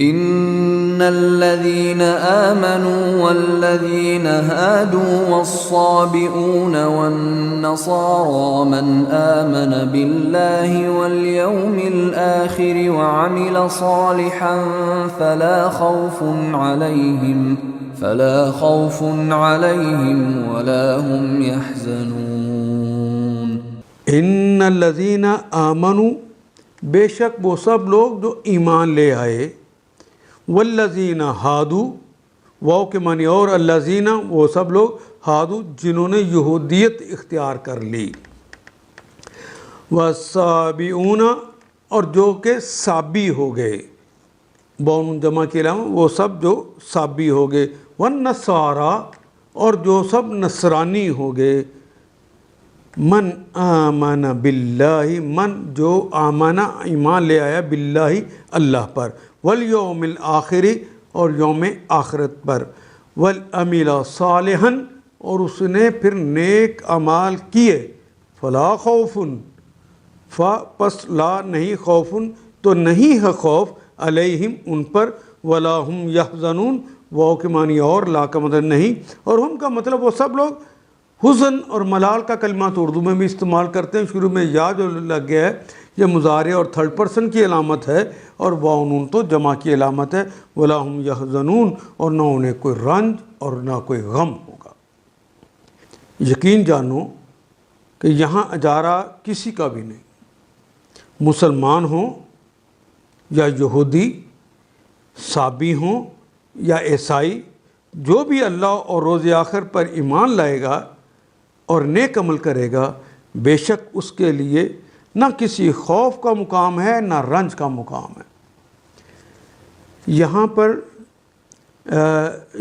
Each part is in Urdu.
ان الذين آمنوا والذين هادوا والصابئون والنصارى من آمن بالله واليوم الآخر وعمل صالحا فلا خوف عليهم ولا هم يحزنون۔ ان الذین آمنوا، بے شک وہ سب لوگ جو ایمان لے آئے، والذین ہادو، واو کے معنی اور الذین وہ سب لوگ، ہادو جنہوں نے یہودیت اختیار کر لی، والصابئون اور جو کہ صابی ہو گئے، بون جمع کے علاوہ وہ سب جو صابی ہو گئے، والنصارى اور جو سب نصرانی ہو گئے، من آمن باللہ، من جو آمنا ایمان لے آیا، باللہ اللہ پر، والیوم الآخر اور یوم آخرت پر، والعمل صالحا اور اس نے پھر نیک اعمال کیے، فلا خوف، پس لا نہیں خوف تو نہیں ہے خوف، علیہم ان پر، ولا ہم یحزنون، واو کے معنی اور، لا کا مطلب نہیں، اور ہم کا مطلب وہ سب لوگ حزن اور ملال کا کلمہ تو اردو میں بھی استعمال کرتے ہیں، شروع میں یا جو لگ گیا ہے یہ مضارع اور تھرڈ پرسن کی علامت ہے، اور واو نون تو جمع کی علامت ہے، ولا ہم یحزنون اور نہ انہیں کوئی رنج اور نہ کوئی غم ہوگا۔ یقین جانو کہ یہاں اجارہ کسی کا بھی نہیں، مسلمان ہوں یا یہودی، صابی ہوں یا عیسائی، جو بھی اللہ اور روز آخر پر ایمان لائے گا اور نیک عمل کرے گا، بے شک اس کے لیے نہ کسی خوف کا مقام ہے نہ رنج کا مقام ہے۔ یہاں پر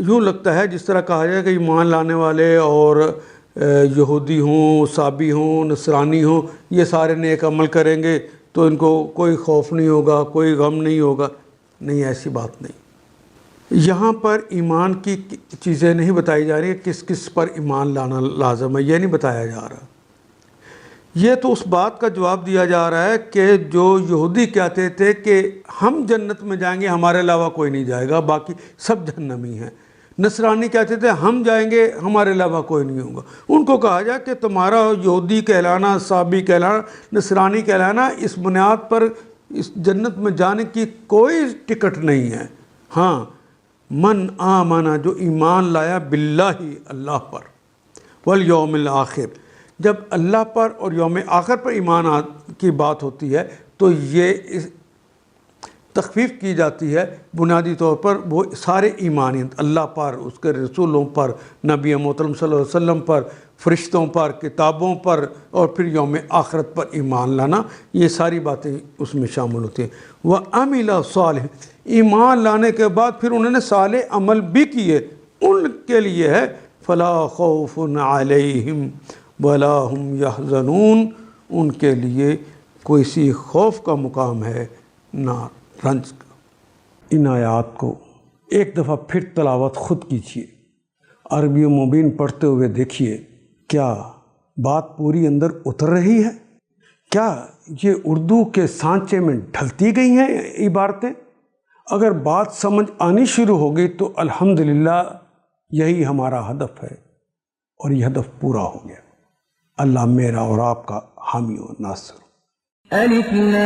یوں لگتا ہے جس طرح کہا جائے کہ ایمان لانے والے اور یہودی ہوں، صابی ہوں، نصرانی ہوں، یہ سارے نیک عمل کریں گے تو ان کو کوئی خوف نہیں ہوگا، کوئی غم نہیں ہوگا۔ نہیں، ایسی بات نہیں۔ یہاں پر ایمان کی چیزیں نہیں بتائی جا رہی، کس کس پر ایمان لانا لازم ہے، یہ نہیں بتایا جا رہا۔ یہ تو اس بات کا جواب دیا جا رہا ہے کہ جو یہودی کہتے تھے کہ ہم جنت میں جائیں گے، ہمارے علاوہ کوئی نہیں جائے گا، باقی سب جہنمی ہیں۔ نصرانی کہتے تھے ہم جائیں گے، ہمارے علاوہ کوئی نہیں ہوگا۔ ان کو کہا جائے کہ تمہارا یہودی کہلانا، صابی کہلانا، نصرانی کہلانا، اس بنیاد پر اس جنت میں جانے کی کوئی ٹکٹ نہیں ہے۔ ہاں، من آمنا جو ایمان لایا، باللہ اللہ پر، والیوم الآخر، جب اللہ پر اور یوم آخر پر ایمان کی بات ہوتی ہے تو یہ تخفیف کی جاتی ہے بنیادی طور پر وہ سارے ایمانیت، اللہ پر، اس کے رسولوں پر، نبی محترم صلی اللہ علیہ وسلم پر، فرشتوں پر، کتابوں پر، اور پھر یوم آخرت پر ایمان لانا، یہ ساری باتیں اس میں شامل ہوتی ہیں۔ وَعَمِلَ صالح، ایمان لانے کے بعد پھر انہوں نے صالح عمل بھی کیے، ان کے لیے ہے فَلَا خَوْفٌ عَلَيْهِمْ وَلَا هُمْ يَحْزَنُونَ، ان کے لیے کوئی سی خوف کا مقام ہے نہ رنج کا۔ ان آیات کو ایک دفعہ پھر تلاوت خود کیجیے، عربی مبین پڑھتے ہوئے دیکھیے، کیا بات پوری اندر اتر رہی ہے؟ کیا یہ اردو کے سانچے میں ڈھلتی گئی ہیں عبارتیں؟ اگر بات سمجھ آنی شروع ہو گئی تو الحمدللہ یہی ہمارا ہدف ہے، اور یہ ہدف پورا ہو گیا۔ اللہ میرا اور آپ کا حامی و ناصر۔ الف لام